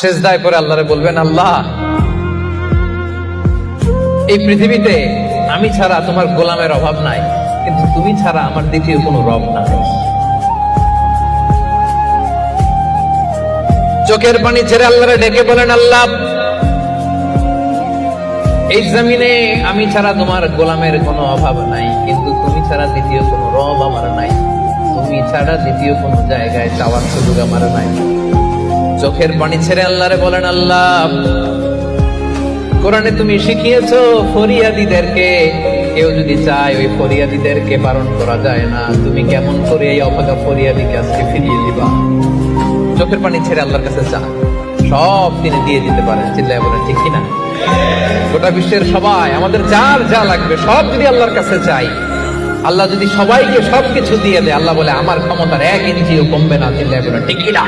সিজদায় পড়ে আল্লাহরে বলবেন, আল্লাহ এই পৃথিবীতে আমি ছাড়া তোমার গোলামের অভাব নাই, কিন্তু তুমি ছাড়া আমার দ্বিতীয় কোনো রব নাই। চোখের পানি ছেড়ে আল্লাহরে ডেকে বলেন, আল্লাহ এই জমিনে আমি ছাড়া তোমার গোলামের কোনো অভাব নাই, কিন্তু তুমি ছাড়া দ্বিতীয় কোনো রব আমার নাই, তুমি ছাড়া দ্বিতীয় কোনো জায়গায় চাওয়ার সুযোগ আমার নাই। চোখের পানি ছেড়ে আল্লাহরে বলেন, আল্লাহ কোরআনে তুমি শিখিয়েছো ফরিয়াদীদেরকে কেউ যদি চায় ওই ফরিয়াদীদেরকে বারণ করা যায় না, তুমি কেমন করে এই অভাগা ফরিয়াদীকে আজকে ফিরিয়ে দিবা। চোখের পানি ছেড়ে আল্লাহর কাছে চা, সব তিনি দিয়ে দিতে পারেন। চিল্লায় বলেন ঠিক কিনা? গোটা বিশ্বের সবাই আমাদের যার যা লাগবে সব যদি আল্লাহর কাছে চাই, আল্লাহ যদি সবাইকে সবকিছু দিয়ে দেয়, আল্লাহ বলে আমার ক্ষমতার 1 ইঞ্চিও কমবে না। চিল্লায় বলেন ঠিক কিনা?